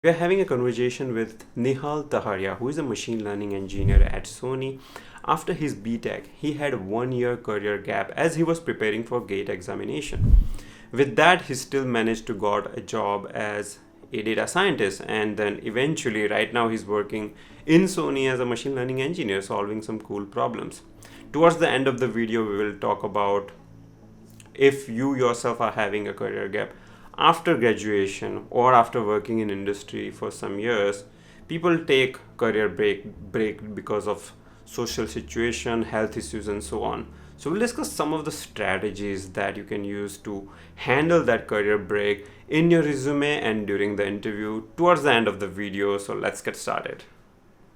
We're having a conversation with Nihal Taharia, who is a machine learning engineer at Sony. After his BTech, he had a 1 year career gap as he was preparing for GATE examination. With that, he still managed to got a job as a data scientist, and then eventually, right now, he's working in Sony as a machine learning engineer, solving some cool problems. Towards the end of the video, we will talk about if you yourself are having a career gap after graduation or after working in industry for some years. People take career break because of social situation, health issues, and so on. So we'll discuss some of the strategies that you can use to handle that career break in your resume and during the interview towards the end of the video. So let's get started.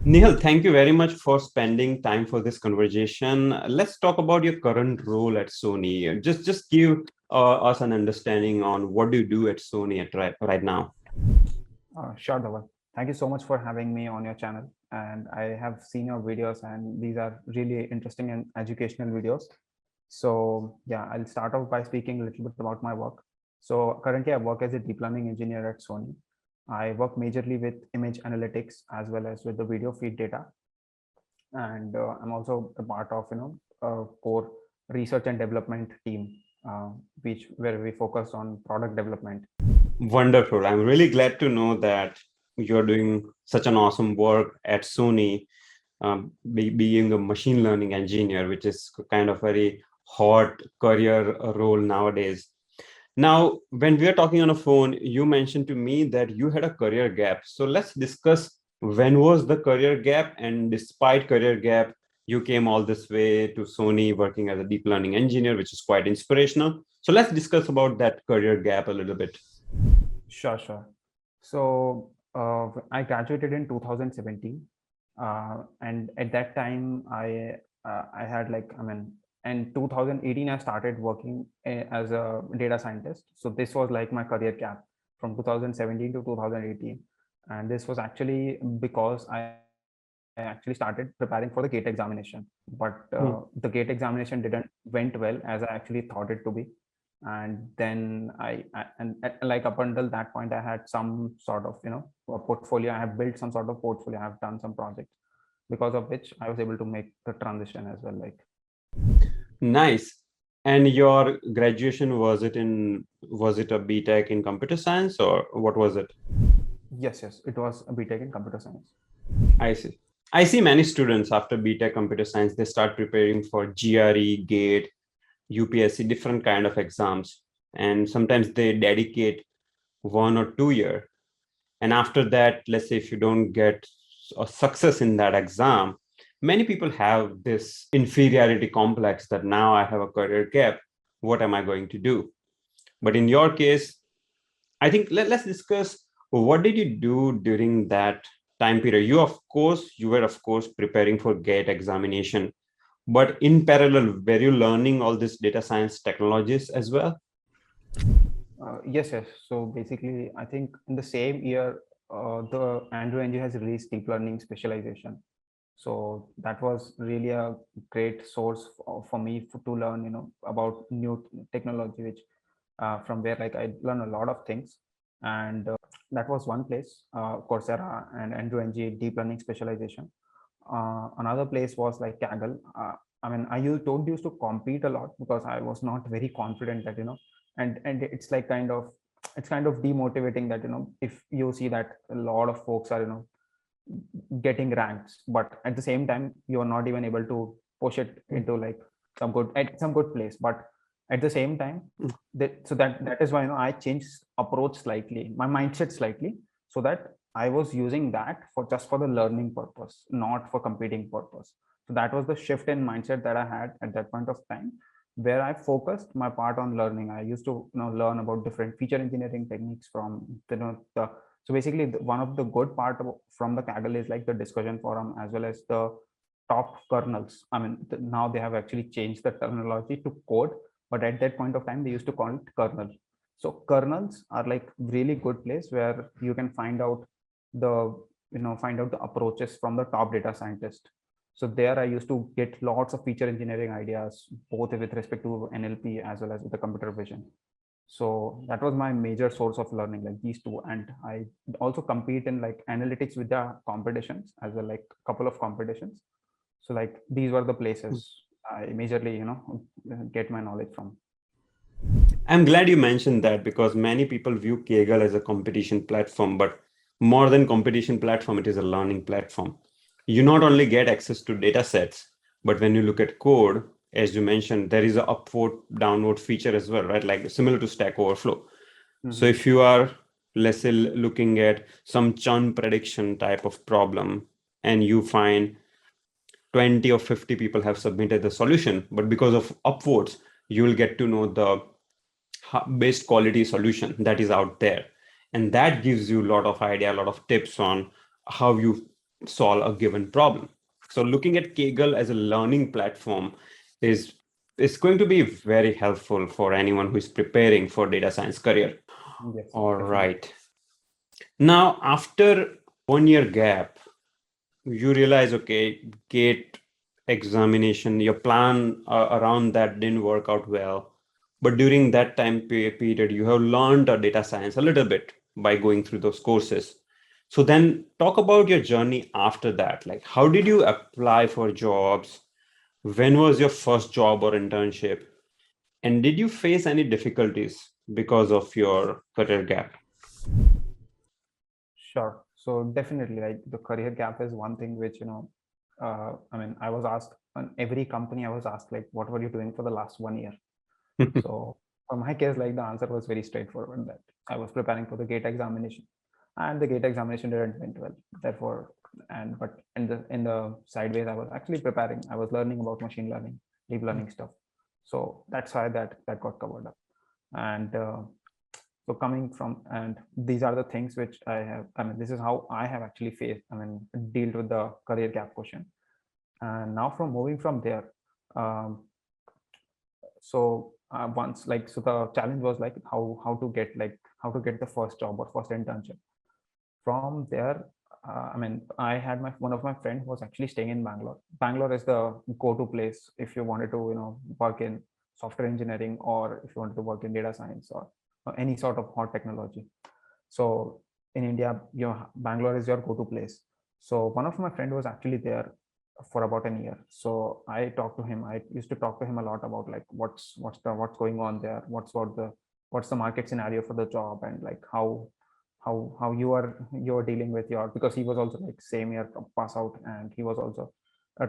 Nihal, thank you very much for spending time for this conversation. Let's talk about your current role at Sony. Just give us an understanding on what do you do at Sony at right now. Sure, Dhaval. Thank you so much for having me on your channel. And I have seen your videos, and these are really interesting and educational videos. So, yeah, I'll start off by speaking a little bit about my work. So, currently, I work as a deep learning engineer at Sony. I work majorly with image analytics as well as with the video feed data. And I'm also a part of, a core research and development team, which where we focus on product development. Wonderful. I'm really glad to know that you're doing such an awesome work at Sony, being a machine learning engineer, which is kind of very hot career role nowadays. Now, when we are talking on a phone, you mentioned to me that you had a career gap. So let's discuss when was the career gap, and despite career gap, you came all this way to Sony working as a deep learning engineer, which is quite inspirational. So let's discuss about that career gap a little bit. Sure, sure. So I graduated in 2017, and at that time I had in 2018 I started working as a data scientist. So this was like my career gap from 2017 to 2018, and this was actually because I actually started preparing for the GATE examination, but the GATE examination didn't went well as I actually thought it to be. And then like up until that point, I had some sort of a portfolio. I have built some sort of portfolio. I have done some projects because of which I was able to make the transition as well. Like, Nice. And your graduation, was it a BTech in computer science or what was it? yes, it was a BTech in computer science. I see. I see many students after BTech computer science, they start preparing for GRE, GATE, UPSC, different kind of exams. And sometimes they dedicate 1 or 2 year. And after that, let's say if you don't get a success in that exam, many people have this inferiority complex that now I have a career gap. What am I going to do? But in your case, I think let's discuss what did you do during that time period. You were of course preparing for GATE examination, but in parallel, were you learning all these data science technologies as well? Yes. So basically, I think in the same year, the Andrew NG has released deep learning specialization. So that was really a great source for me to learn, about new technology, which from where like I learned a lot of things. And that was one place, Coursera and Andrew NG deep learning specialization. Another place was like Kaggle. Don't used to compete a lot because I was not very confident that and it's kind of demotivating that if you see that a lot of folks are getting ranks, but at the same time you are not even able to push it into like some good place. But at the same time, that is why I changed approach slightly, my mindset slightly, so that I was using that for just for the learning purpose, not for competing purpose. So that was the shift in mindset that I had at that point of time, where I focused my part on learning. I used to learn about different feature engineering techniques from the so basically one of the good part from the Kaggle is like the discussion forum as well as the top kernels. Now they have actually changed the terminology to code, but at that point of time they used to call it kernel. So kernels are like really good place where you can find out the approaches from the top data scientist. So there I used to get lots of feature engineering ideas, both with respect to NLP as well as with the computer vision. So that was my major source of learning, like these two. And I also compete in like analytics with the competitions as well, like couple of competitions. So like these were the places I majorly, get my knowledge from. I'm glad you mentioned that because many people view Kaggle as a competition platform, but more than competition platform, it is a learning platform. You not only get access to data sets, but when you look at code, as you mentioned, there is a upward downward feature as well, right? Like similar to Stack Overflow. So Mm-hmm. if you are, let's say, looking at some churn prediction type of problem, and you find 20 or 50 people have submitted the solution, but because of upvotes, you will get to know the best quality solution that is out there. And that gives you a lot of idea, a lot of tips on how you solve a given problem. So looking at Kaggle as a learning platform is going to be very helpful for anyone who is preparing for data science career. Yes, All definitely. right. Now, after 1 year gap, you realize, okay, gate examination, your plan around that didn't work out well. But during that time period, you have learned data science a little bit by going through those courses. So then talk about your journey after that. Like, how did you apply for jobs? When was your first job or internship? And did you face any difficulties because of your career gap? Sure. So definitely, like the career gap is one thing which, I mean, I was asked on every company, I was asked like, what were you doing for the last 1 year? So for my case, like the answer was very straightforward, that I was preparing for the gate examination, and the gate examination didn't went well. Therefore, and but in the sideways, I was actually preparing. I was learning about machine learning, deep learning stuff. So that's why that got covered up. And so coming from, and these are the things which I have. I mean, this is how I have actually faced. I mean, dealt with the career gap question. And now from moving from there, um, so once like so the challenge was like how to get the first job or first internship. From there, I mean, I had my one of my friend was actually staying in Bangalore. Bangalore is the go-to place if you wanted to work in software engineering, or if you wanted to work in data science, or any sort of hot technology. So in India, Bangalore is your go-to place. So one of my friend was actually there for about a year. So I talked to him. I used to talk to him a lot about like what's going on there, what's the market scenario for the job, and like how you are dealing with your, because he was also like same year pass out, and he was also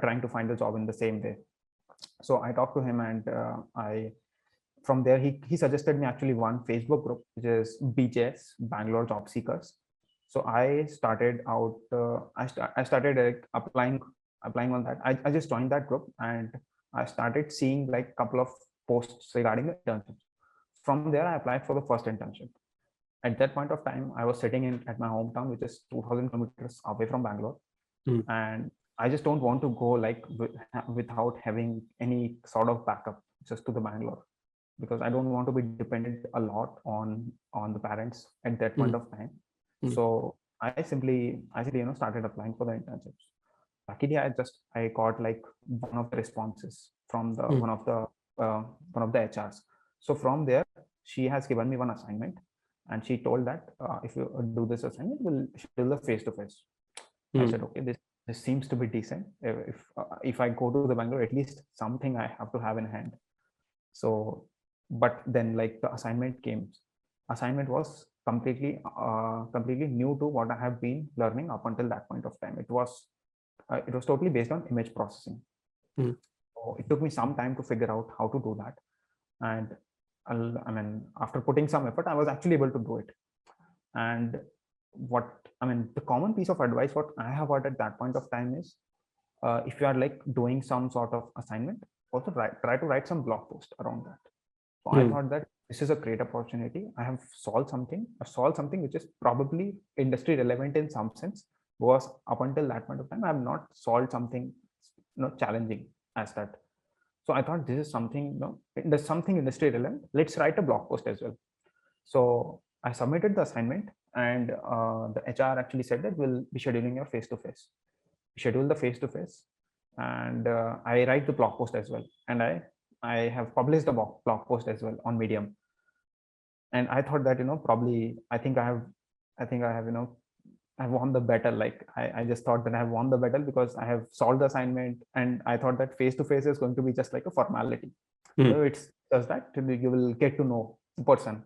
trying to find a job in the same way. So I talked to him, and I from there he suggested me actually one Facebook group, which is BJS, Bangalore Job Seekers. So I started out I started applying on that. I just joined that group, and I started seeing like a couple of posts regarding the internships. From there I applied for the first internship. At that point of time, I was sitting in at my hometown, which is 2000 kilometers away from Bangalore. Mm, And I just don't want to go like without having any sort of backup just to the Bangalore, because I don't want to be dependent a lot on the parents at that point mm, of time. mm, So I simply started applying for the internships. Luckily, I got like one of the responses from the mm, uh, one of the HRs. So from there, she has given me one assignment, and she told that if you do this assignment, we'll schedule the face to face. I mm, said, okay, this seems to be decent. If I go to the Bangalore, at least something I have to have in hand. So but then like the assignment was completely new to what I have been learning up until that point of time. It was totally based on image processing. mm. So it took me some time to figure out how to do that. And I mean, after putting some effort, I was actually able to do it. And what I mean, the common piece of advice what I have heard at that point of time is, if you are like doing some sort of assignment, also try to write some blog post around that. So I Mm, thought that this is a great opportunity. I've solved something which is probably industry relevant in some sense, because up until that point of time, I have not solved something challenging as that. So I thought this is something, there's something industry relevant. Let's write a blog post as well. So I submitted the assignment, and the HR actually said that we'll be scheduling your face to face. Schedule the face to face, and I write the blog post as well, and I have published the blog post as well on Medium. and I thought that, probably I think I have, I won the battle. Like I just thought that I have won the battle because I have solved the assignment, and I thought that face to face is going to be just like a formality. Hmm. It's just that you will get to know the person.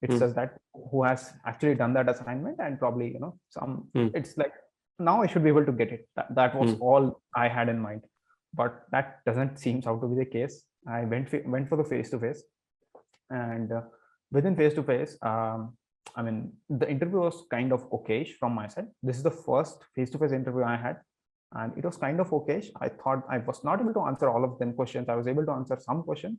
It's Hmm. just that who has actually done that assignment, and probably, some. Hmm. It's like now I should be able to get it. That was Hmm. all I had in mind, but that doesn't seem out to be the case. I went for the face to face, and within face to face, I mean, the interview was kind of okayish from my side. This is the first face to face interview I had, and it was kind of okayish. I thought I was not able to answer all of them questions. I was able to answer some questions,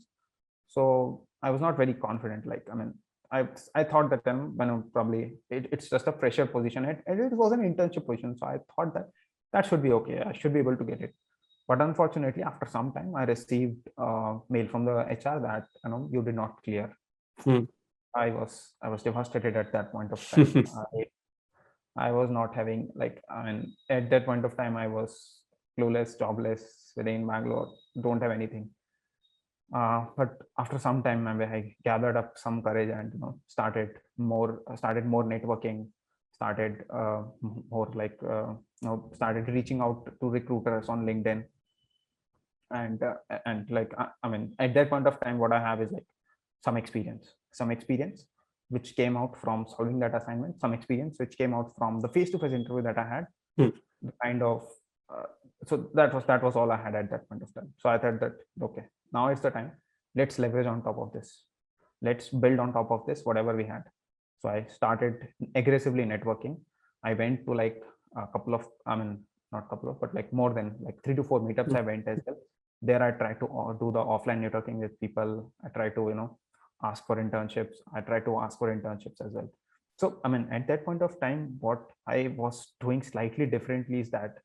so I was not very confident. Like, I mean, I thought that then, probably it's just a fresher position, and it was an internship position, so I thought that that should be okay. I should be able to get it. But unfortunately, after some time, I received a mail from the HR that, you did not clear. Hmm. I was devastated at that point of time. I was not having, like, I mean, at that point of time, I was clueless, jobless, within Bangalore, don't have anything. But after some time, I gathered up some courage and, started more networking, started more like started reaching out to recruiters on LinkedIn, and like, I mean, at that point of time, what I have is like some experience which came out from solving that assignment, some experience which came out from the face-to-face interview that I had, Hmm. the kind of uh, so that was all I had at that point of time. So I thought that, okay, now it's the time, let's leverage on top of this, let's build on top of this whatever we had. So I started aggressively networking. I went to like a couple of, I mean, not couple of, but like more than like 3 to 4 meetups I went as well. There I tried to do the offline networking with people. I try to, ask for internships. I try to ask for internships as well. So, I mean, at that point of time, what I was doing slightly differently is that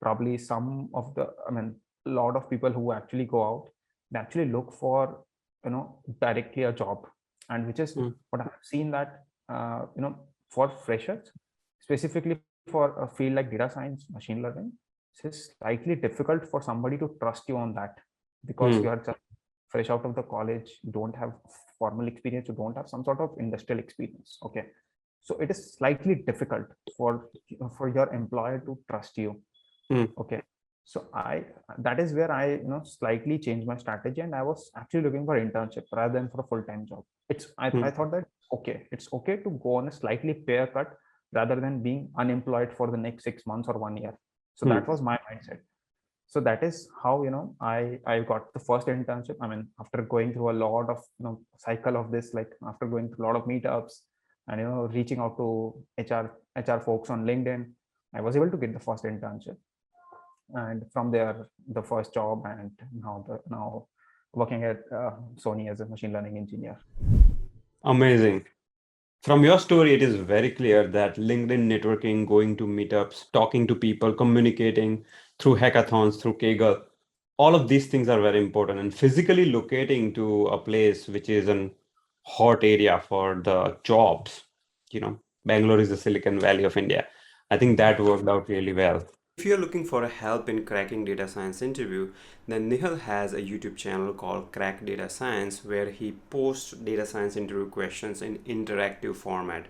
probably some of the, I mean, a lot of people who actually go out, they actually look for, directly a job. And which is Hmm. what I've seen that, for freshers, specifically for a field like data science, machine learning, it's slightly difficult for somebody to trust you on that, because Hmm. you are just fresh out of the college, you don't have formal experience, you don't have some sort of industrial experience. Okay, so it is slightly difficult for your employer to trust you. Hmm. Okay, so that is where I, slightly changed my strategy, and I was actually looking for internship rather than for a full-time job. I Hmm. thought that, okay, it's okay to go on a slightly pay cut rather than being unemployed for the next 6 months or 1 year. So Hmm. that was my mindset. So that is how, I got the first internship. I mean, after going through a lot of, cycle of this, like after going through a lot of meetups, and, reaching out to HR folks on LinkedIn, I was able to get the first internship. And from there, the first job, and now working at Sony as a machine learning engineer. Amazing. From your story, it is very clear that LinkedIn networking, going to meetups, talking to people, communicating through hackathons, through Kaggle, all of these things are very important. And physically locating to a place which is an hot area for the jobs, Bangalore is the Silicon Valley of India. I think that worked out really well. If you're looking for help in cracking data science interview, then Nihal has a YouTube channel called Crack Data Science where he posts data science interview questions in interactive format.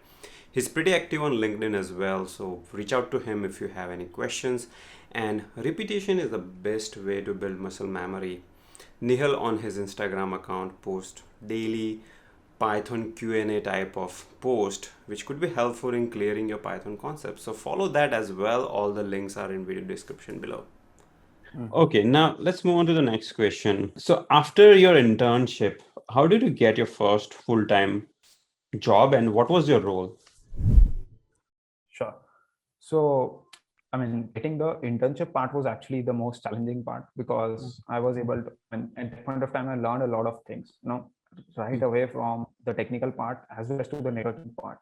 He's pretty active on LinkedIn as well, so reach out to him if you have any questions. And repetition is the best way to build muscle memory. Nihal on his Instagram account posts daily Python Q&A type of post, which could be helpful in clearing your Python concepts. So follow that as well. All the links are in video description below. Okay, now let's move on to the next question. So after your internship, how did you get your first full-time job and what was your role? Sure. So, I mean, getting the internship part was actually the most challenging part, because I was able to, and at that point of time, I learned a lot of things, right away from the technical part as well as to the networking part.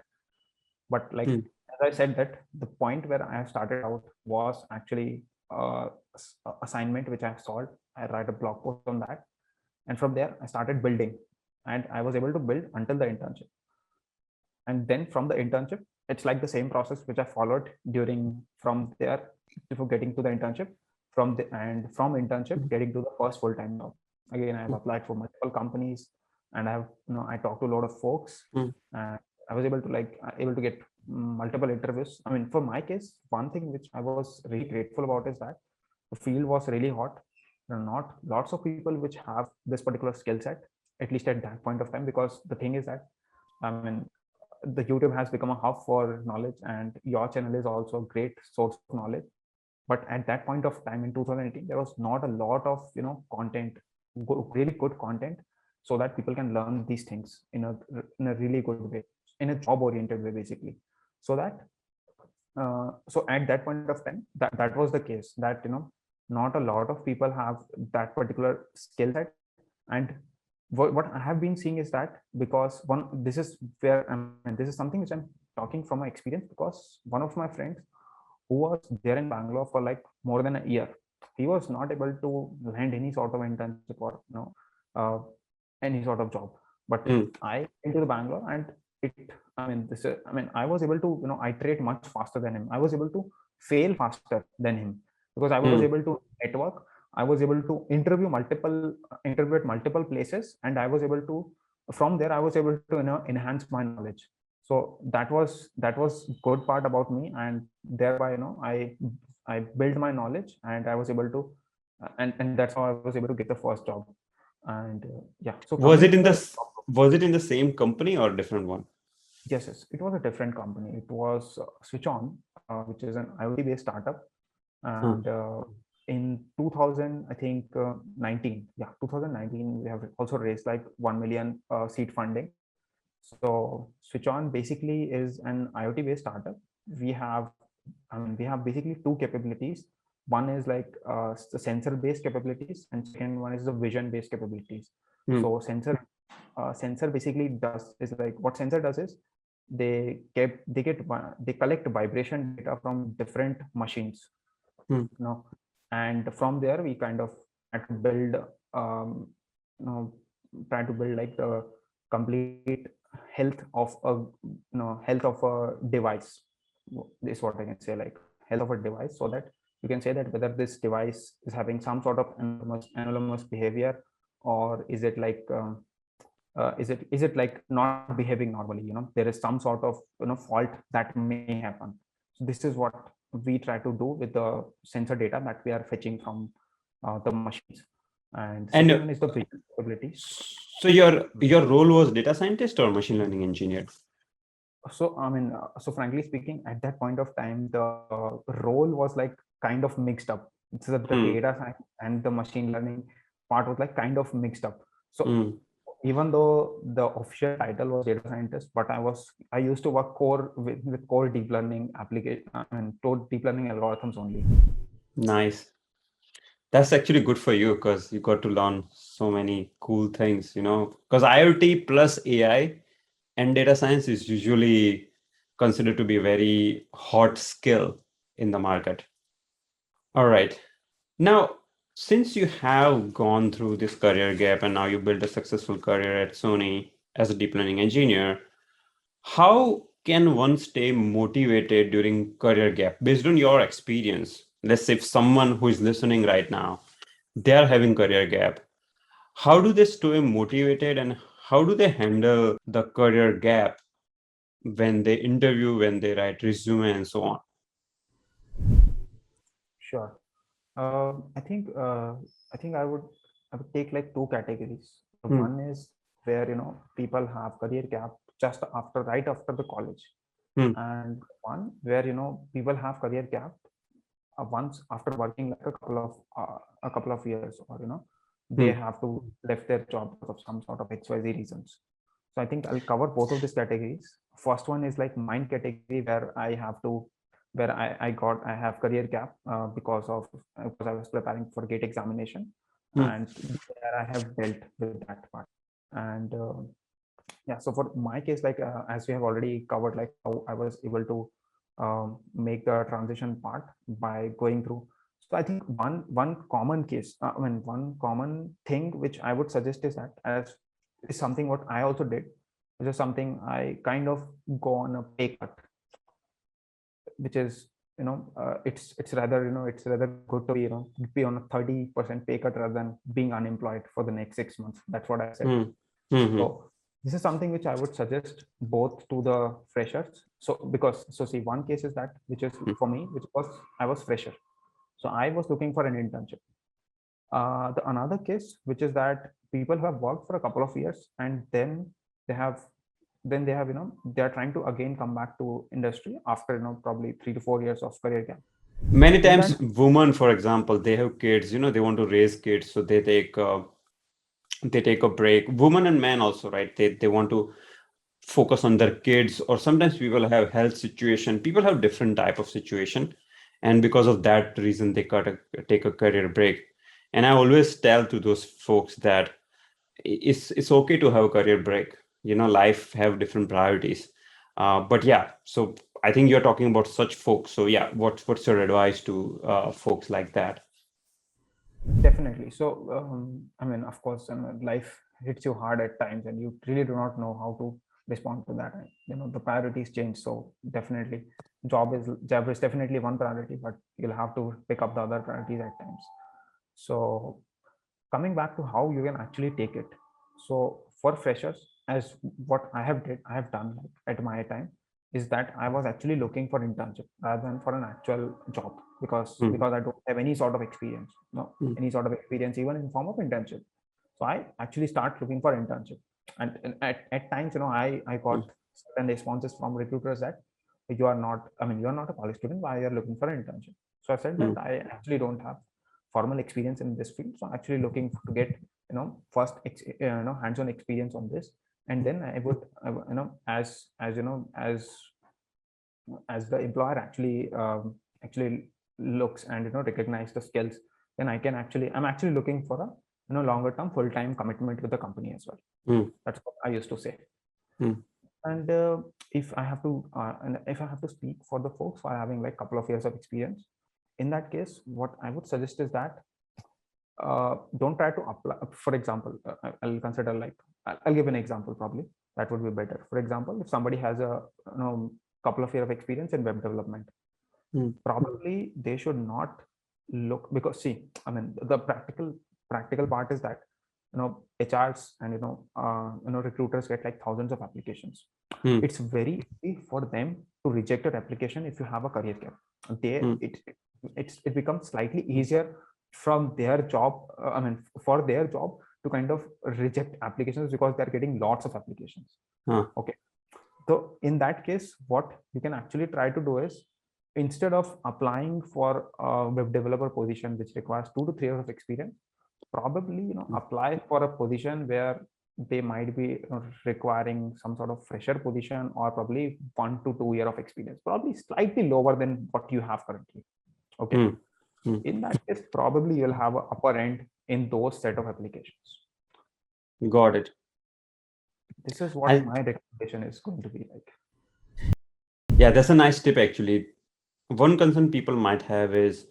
But like, Hmm. as I said, that the point where I have started out was actually assignment which I have solved. I write a blog post on that, and from there I started building, and I was able to build until the internship. And then from the internship, it's like the same process which I followed during from there before getting to the internship, from internship getting to the first full-time job. Again, I've applied for multiple companies, and I talked to a lot of folks, Hmm. and I was able to get multiple interviews. I mean, for my case, one thing which I was really grateful about is that the field was really hot. There are not lots of people which have this particular skill set, at least at that point of time, because the thing is that, I mean, the YouTube has become a hub for knowledge, and your channel is also a great source of knowledge. But at that point of time in 2018, there was not a lot of content, really good content, so that people can learn these things in a really good way, in a job oriented way, basically. So that so at that point of time, that was the case, that not a lot of people have that particular skill set. And what I have been seeing is that, because this is where, I mean, this is something which I'm talking from my experience, because one of my friends who was there in Bangalore for like more than a year, he was not able to land any sort of internship or uh, any sort of job. But Hmm. I came to the Bangalore, and it, I mean, I was able to iterate much faster than him. I was able to fail faster than him, because I was Hmm. able to network. I was able to interview at multiple places, and I was able to, from there I was able to enhance my knowledge. So that was good part about me, and thereby I built my knowledge, and I was able to and that's how I was able to get the first job. And yeah, so Was coming it to in the the was it in the same company or different one? yes, it was a different company. It was Switch On, which is an IoT based startup. Huh. And in 2000, I think 19, yeah, 2019, we have also raised like 1 million seed funding. So Switch On basically is an IoT based startup. We have, I mean, we have basically two capabilities. One is like the sensor based capabilities, and second one is the vision based capabilities. Hmm. So sensor basically does is like, what sensor does is they collect vibration data from different machines, Hmm. and from there we kind of try to build um, you know like the complete health of a health of a device. Is what I can say, like health of a device, so that you can say that whether this device is having some sort of anomalous behavior, or is it like is it like not behaving normally. There is some sort of fault that may happen. So this is what we try to do with the sensor data that we are fetching from the machines. And second And one is the vision capabilities. so your role was data scientist or machine learning engineer? So I mean, so frankly speaking, at that point of time, the role was like kind of mixed up. It's the Hmm. data science and the machine learning part was like kind of mixed up. So Hmm. even though the official title was data scientist, but I used to work core with core deep learning application and core deep learning algorithms only. Nice. That's actually good for you because you got to learn so many cool things, because IoT plus AI and data science is usually considered to be a very hot skill in the market. All right. Now, since you have gone through this career gap and now you built a successful career at Sony as a deep learning engineer, how can one stay motivated during career gap based on your experience? Let's say if someone who is listening right now, they are having career gap, how do they stay motivated and how do they handle the career gap when they interview, when they write resume and so on? Sure. I think I would take like two categories. Hmm. One is where people have career gap just right after the college, Hmm. and one where people have career gap once after working like a couple of years, or they Hmm. have to left their job because of some sort of XYZ reasons. So I think I'll cover both of these categories. First one is like mine category, where I have career gap because I was preparing for gate examination, Hmm. and there I have dealt with that part. And yeah, so for my case, like as we have already covered, like how I was able to make the transition part by going through. So I think one common case, one common thing which I would suggest is that, as is something what I also did, which is something I kind of go on a pay cut, which is it's rather good to be on a 30% pay cut rather than being unemployed for the next 6 months. That's what I said. Hmm. Mm-hmm. So this is something which I would suggest both to the freshers. So because so see, one case is that which is for me, which was I was fresher, so I was looking for an internship. The another case, which is that people who have worked for a couple of years and they have then they have they are trying to again come back to industry after probably 3 to 4 years of career gap. Many In that, times, women, for example, they have kids. They want to raise kids, so they take a break. Women and men also, right? They want to focus on their kids, or sometimes people have health situation. People have different type of situation, and because of that reason, they take a career break. And I always tell to those folks that it's okay to have a career break. Life have different priorities. But yeah, so I think you're talking about such folks. So yeah, what's your advice to folks like that? definitely. So I mean, of course, life hits you hard at times and you really do not know how to respond to that. And, the priorities change. So definitely job is definitely one priority, but you'll have to pick up the other priorities at times. So coming back to how you can actually take it. So for freshers, as what I have done like at my time is that I was actually looking for internship rather than for an actual job, because I don't have any sort of experience, no, Mm, any sort of experience even in form of internship. So I actually start looking for internship, and at times I got mm, certain responses from recruiters that you are not, I mean, you are not a college student, why you are looking for an internship. So I said that mm, I actually don't have formal experience in this field, so I'm actually looking to get first hands-on experience on this, and then I would as as the employer actually looks and recognize the skills, then I'm actually looking for a longer term full-time commitment with the company as well. mm, That's what I used to say. mm, And if I have to speak for the folks who are having like couple of years of experience, in that case what I would suggest is that don't try to apply. For example, I'll consider like I'll give an example, probably that would be better. For example, if somebody has a couple of years of experience in web development, mm, probably they should not look, because see, I mean, the practical part is that HRs and recruiters get like thousands of applications. mm, It's very easy for them to reject your application if you have a career gap. they mm, it it becomes slightly easier from their job, I mean, for their job to kind of reject applications because they're getting lots of applications. huh, Okay, so in that case what you can actually try to do is, instead of applying for a web developer position which requires 2 to 3 years of experience, probably mm, apply for a position where they might be requiring some sort of fresher position, or probably 1 to 2 year of experience, probably slightly lower than what you have currently. Okay, mm, mm. in that case probably you'll have an upper end in those set of applications. Got it. This is what I my recommendation is going to be like. Yeah, that's a nice tip actually. One concern people might have is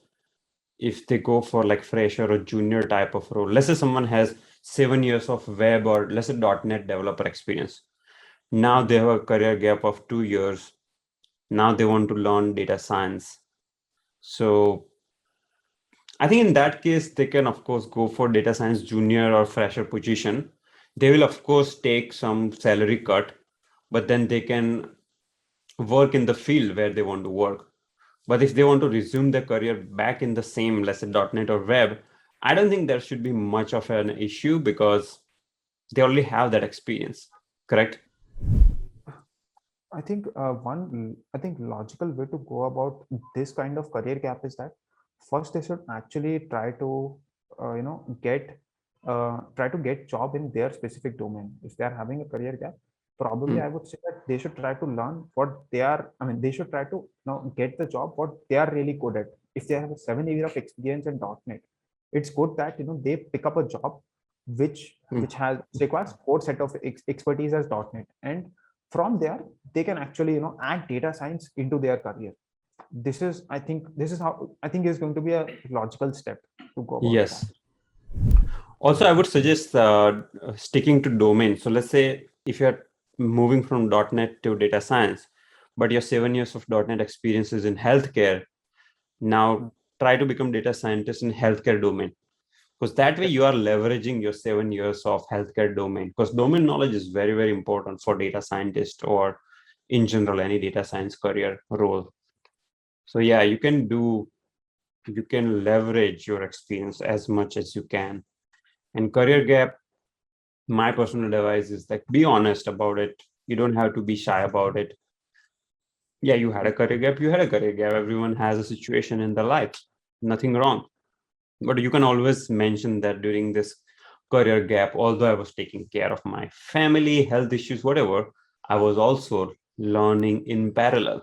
if they go for like fresher or junior type of role. Let's say someone has 7 years of web or let's say .NET developer experience. Now they have a career gap of 2 years. Now they want to learn data science. So I think in that case, they can of course go for data science junior or fresher position. They will of course take some salary cut, but then they can work in the field where they want to work. But if they want to resume their career back in the same, let's say .NET or web, I don't think there should be much of an issue because they already have that experience. Correct? I think logical way to go about this kind of career gap is that first they should actually try to get try to get job in their specific domain. If they are having a career gap, probably Hmm. I would say that they should try to learn what they are. I mean, they should try to get the job what they are really good at. If they have a 7 year of experience in .NET, it's good that they pick up a job Hmm. which requires core set of expertise as .NET, and from there they can actually add data science into their career. This is how I think is going to be a logical step to go about that. Yes. Also, I would suggest sticking to domain. So let's say if you're moving from .NET to data science, but your 7 years of .NET experience is in healthcare, now Hmm. try to become data scientist in healthcare domain. because that way you are leveraging your 7 years of healthcare domain, because domain knowledge is very, very important for data scientist or in general any data science career role. So yeah, you can leverage your experience as much as you can. And career gap, my personal advice is like, be honest about it. You don't have to be shy about it. Yeah, you had a career gap, you had a career gap. Everyone has a situation in their life, nothing wrong. But you can always mention that during this career gap, although I was taking care of my family, health issues, whatever, I was also learning in parallel.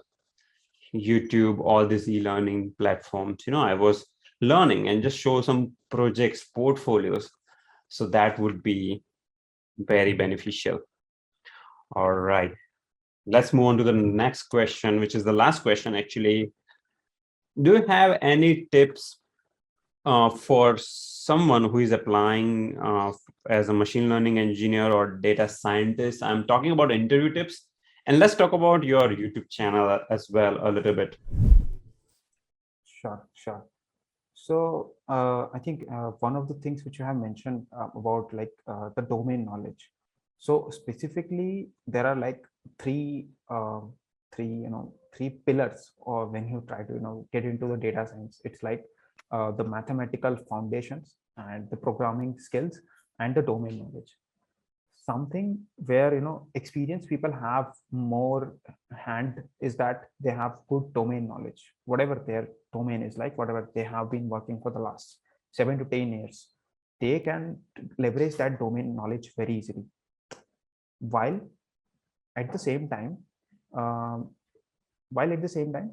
YouTube, all these e-learning platforms, I was learning and just show some projects, portfolios. So that would be very beneficial. All right. Let's move on to the next question, which is the last question actually. Do you have any tips for someone who is applying as a machine learning engineer or data scientist? I'm talking about interview tips. And let's talk about your YouTube channel as well a little bit. Sure, sure. So I think one of the things which you have mentioned about like the domain knowledge. So specifically, there are like three pillars, or when you try to get into the data science, it's like the mathematical foundations and the programming skills and the domain knowledge. Something where experienced people have more hand is that they have good domain knowledge, whatever their domain is, like whatever they have been working for the last 7 to 10 years, they can leverage that domain knowledge very easily. While at the same time um,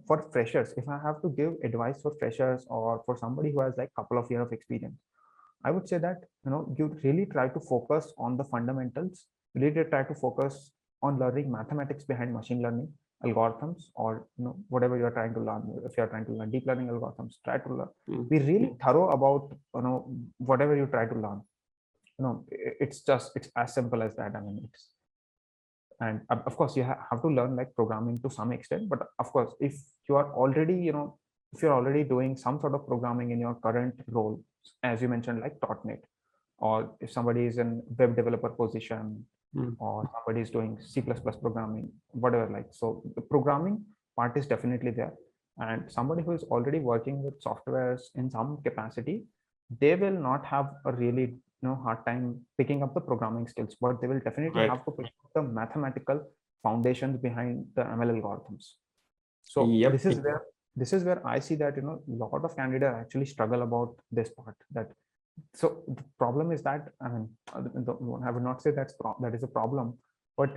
for freshers, if I have to give advice for freshers or for somebody who has like couple of years of experience, I would say that you really try to focus on the fundamentals. You really try to focus on learning mathematics behind machine learning algorithms, or whatever you're trying to learn. If you're trying to learn deep learning algorithms, try to learn. Be really thorough about whatever you try to learn. It's as simple as that. I mean, and of course you have to learn like programming to some extent, but of course if you are already if you're already doing some sort of programming in your current role, as you mentioned, like .NET, or if somebody is in web developer position, or somebody is doing C++ programming, whatever, like, so the programming part is definitely there. And somebody who is already working with softwares in some capacity, they will not have a really hard time picking up the programming skills, but they will definitely Right. have to pick up the mathematical foundations behind the ML algorithms. So Yep. this is where I see that a lot of candidates actually struggle about this part. That so the problem is that, I mean, I would not say that is a problem, but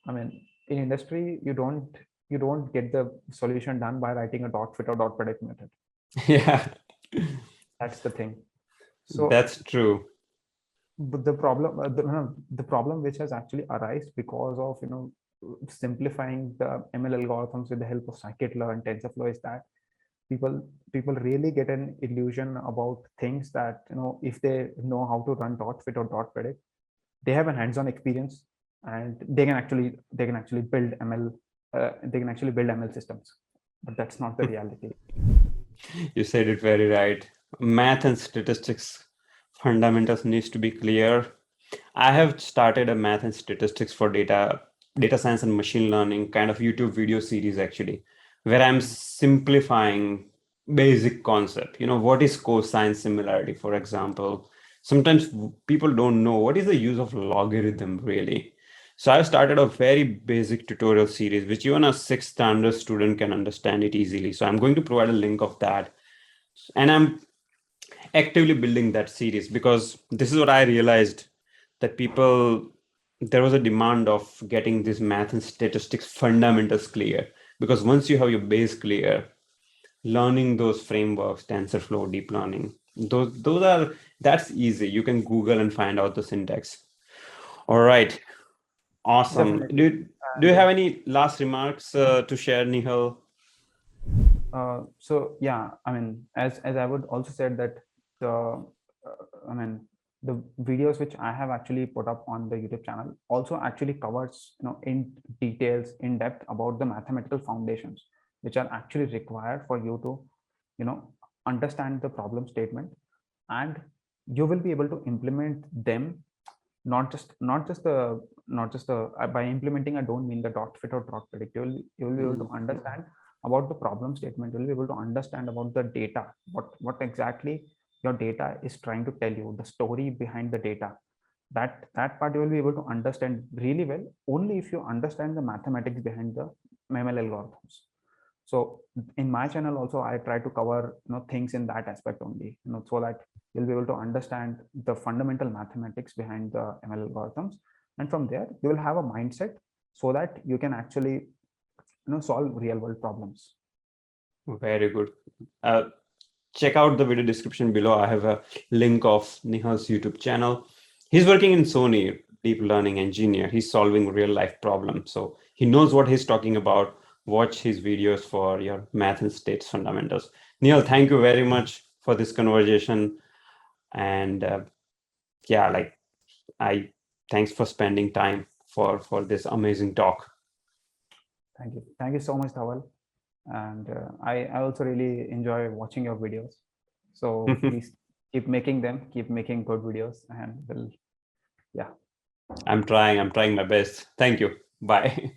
I mean, in industry you don't get the solution done by writing a dot fit or dot predict method. Yeah, That's the thing. So that's true. but the problem which has actually arisen because of simplifying the ML algorithms with the help of scikit-learn and TensorFlow is that people really get an illusion about things that if they know how to run dot fit or dot predict, they have an hands-on experience, and they can actually build ML systems, but that's not the reality. You said it very right. Math and statistics fundamentals needs to be clear. I have started a math and statistics for data science and machine learning kind of YouTube video series actually, where I'm simplifying basic concept. What is cosine similarity, for example? Sometimes people don't know what is the use of logarithm really. So I've started a very basic tutorial series, which even a sixth standard student can understand it easily. So I'm going to provide a link of that. And I'm actively building that series because this is what I realized, that there was a demand of getting this math and statistics fundamentals clear, because once you have your base clear, learning those frameworks, TensorFlow, deep learning, that's easy. You can Google and find out the syntax. All right, awesome. Definitely. Do you have any last remarks to share, Nihal? So yeah, I mean, as I would also said that I mean, the videos which I have actually put up on the YouTube channel also actually covers in details, in depth, about the mathematical foundations which are actually required for you to you know understand the problem statement, and you will be able to implement them, not just the by implementing, I don't mean the dot fit or dot predict. You will be able to understand about the problem statement. You'll be able to understand about the data, what exactly your data is trying to tell you, the story behind the data. That part you will be able to understand really well only if you understand the mathematics behind the ML algorithms. So in my channel also, I try to cover things in that aspect only, so that you'll be able to understand the fundamental mathematics behind the ML algorithms, and from there you will have a mindset so that you can actually solve real world problems. Very good. Check out the video description below. I have a link of Nihal's YouTube channel. He's working in Sony, deep learning engineer. He's solving real life problems. So he knows what he's talking about. Watch his videos for your math and states fundamentals. Nihal, thank you very much for this conversation. And yeah, like thanks for spending time for this amazing talk. Thank you so much, Dhawal. And I also really enjoy watching your videos. So please keep making them, keep making good videos, and yeah. I'm trying my best. Thank you. Bye.